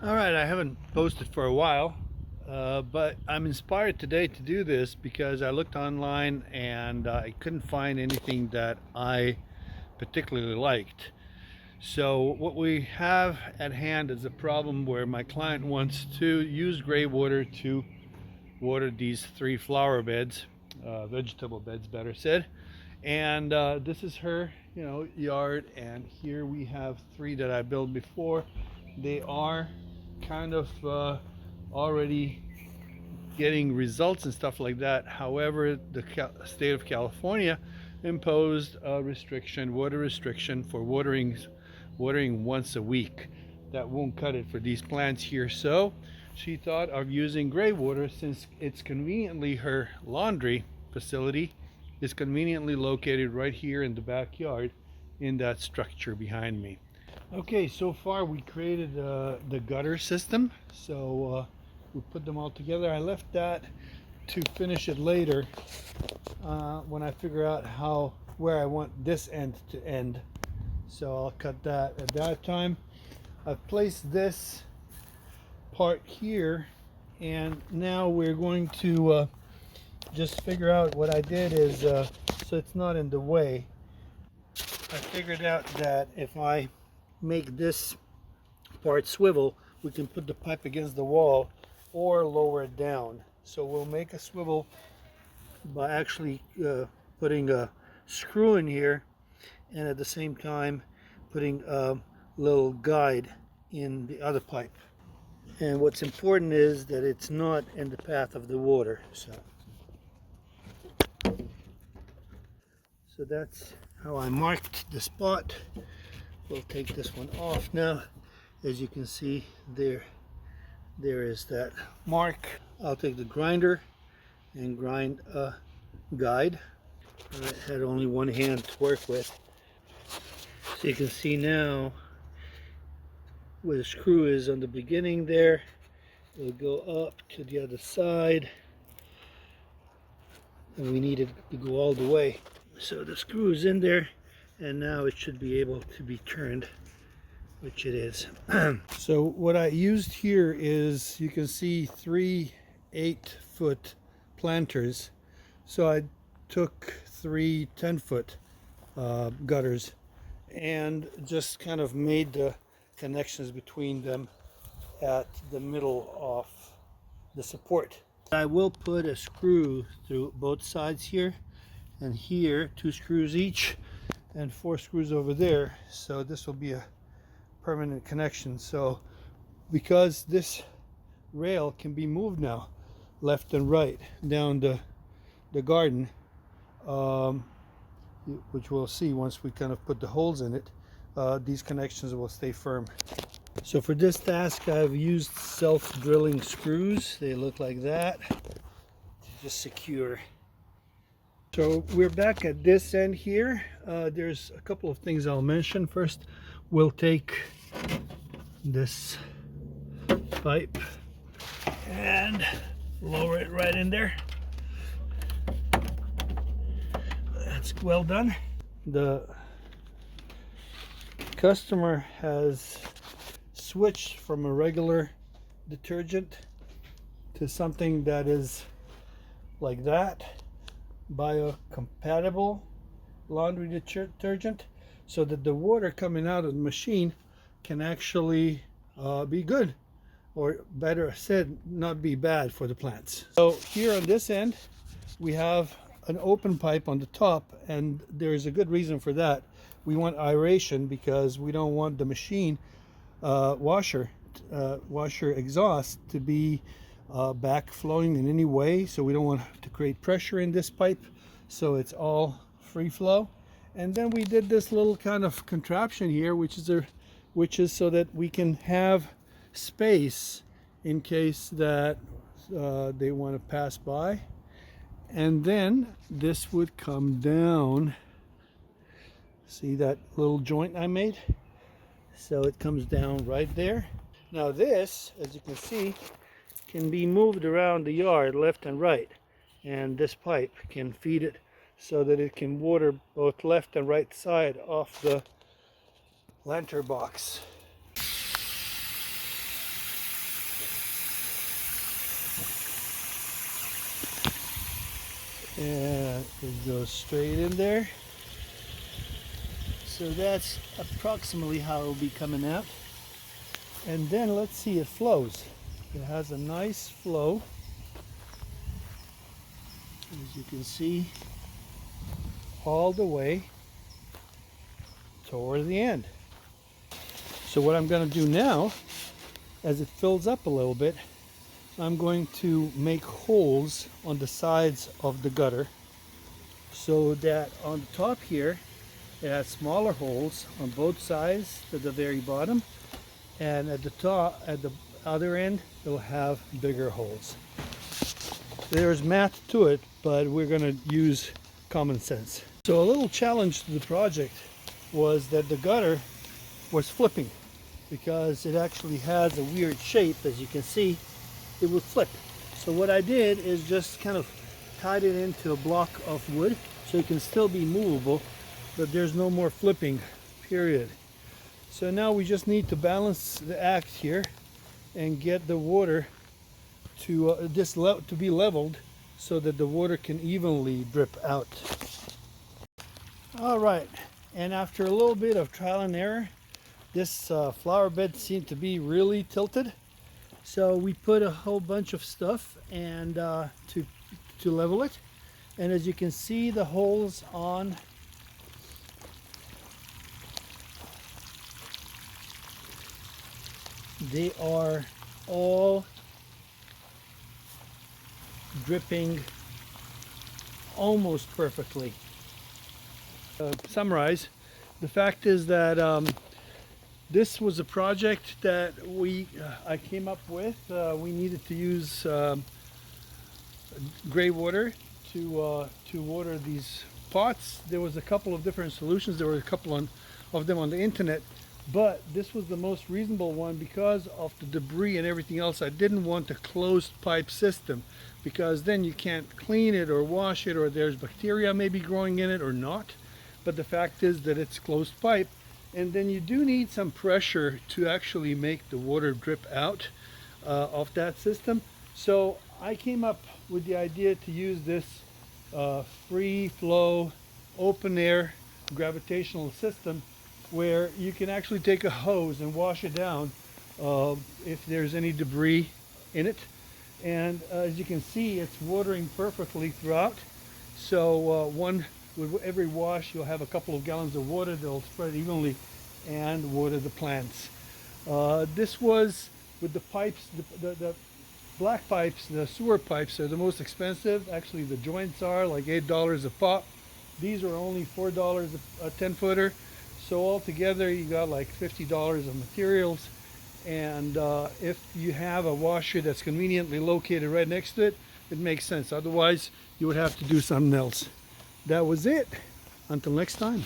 All right, I haven't posted for a while, but I'm inspired today to do this because I looked online and I couldn't find anything that I particularly liked. So what we have at hand is a problem where my client wants to use Graywater to water these 3 flower beds, vegetable beds better said. And this is her, yard, and here we have 3 that I built before. They are kind of already getting results and stuff like that. However, the state of California imposed a water restriction for watering once a week. That won't cut it for these plants here. So she thought of using Graywater, since it's conveniently, her laundry facility is conveniently located right here in the backyard in that structure behind me. Okay, so far we created the gutter system. So we put them all together. I left that to finish it later when I figure out where I want this end to end. So I'll cut that at that time. I've placed this part here, and now we're going to just figure out what I did is so it's not in the way. I figured out that if I make this part swivel, we can put the pipe against the wall or lower it down. So we'll make a swivel by actually putting a screw in here, and at the same time putting a little guide in the other pipe. And what's important is that it's not in the path of the water. So that's how I marked the spot. We'll take this one off now. As you can see, there is that mark. I'll take the grinder and grind a guide. I had only one hand to work with. So you can see now where the screw is on the beginning there. It'll go up to the other side, and we need it to go all the way. So the screw is in there, and now it should be able to be turned, which it is. So what I used here is, you can see 3 8-foot planters. So I took 3 10-foot gutters and just kind of made the connections between them at the middle of the support. I will put a screw through both sides here and here, 2 screws each, and 4 screws over there. So this will be a permanent connection. So because this rail can be moved now left and right down the garden, which we'll see once we kind of put the holes in it, these connections will stay firm. So for this task I've used self-drilling screws. They look like that to just secure. So we're back at this end here. There's a couple of things I'll mention. First, we'll take this pipe and lower it right in there. That's well done. The customer has switched from a regular detergent to something that is like that, biocompatible laundry detergent, so that the water coming out of the machine can actually be good, or better said, not be bad for the plants. So here on this end we have an open pipe on the top, and there's a good reason for that. We want aeration because we don't want the machine washer exhaust to be back flowing in any way. So we don't want to create pressure in this pipe, so it's all free flow. And then we did this little kind of contraption here, which is so that we can have space in case that they want to pass by. And then this would come down. See that little joint I made? So it comes down right there. Now this, as you can see, can be moved around the yard left and right, and this pipe can feed it so that it can water both left and right side off the lantern box. And it goes straight in there. So that's approximately how it'll be coming out. And then let's see, it flows. It has a nice flow, as you can see, all the way toward the end. So what I'm going to do now, as it fills up a little bit, I'm going to make holes on the sides of the gutter so that on the top here it has smaller holes on both sides to the very bottom, and at the top, at the other end, it'll have bigger holes. There's math to it, but we're going to use common sense. So a little challenge to the project was that the gutter was flipping, because it actually has a weird shape. As you can see, it would flip. So what I did is just kind of tied it into a block of wood so it can still be movable, but there's no more flipping, period. So now we just need to balance the act here and get the water to to be leveled so that the water can evenly drip out. All right, and after a little bit of trial and error, this flower bed seemed to be really tilted. So we put a whole bunch of stuff and to level it. And as you can see, the holes on they are all dripping almost perfectly. Summarize, the fact is that this was a project that I came up with. We needed to use Graywater to water these pots. There was a couple of different solutions. There were a couple of them on the internet, but this was the most reasonable one because of the debris and everything else. I didn't want a closed pipe system, because then you can't clean it or wash it, or there's bacteria maybe growing in it or not. But the fact is that it's closed pipe, and then you do need some pressure to actually make the water drip out of that system. So I came up with the idea to use this free flow open air gravitational system, where you can actually take a hose and wash it down if there's any debris in it. And as you can see, it's watering perfectly throughout. So with every wash, you'll have a couple of gallons of water that'll spread evenly and water the plants. This was with the pipes, the black pipes, the sewer pipes are the most expensive. Actually, the joints are like $8 a pop. These are only $4 a 10-footer. So altogether, you got like $50 of materials. And if you have a washer that's conveniently located right next to it, it makes sense. Otherwise, you would have to do something else. That was it. Until next time.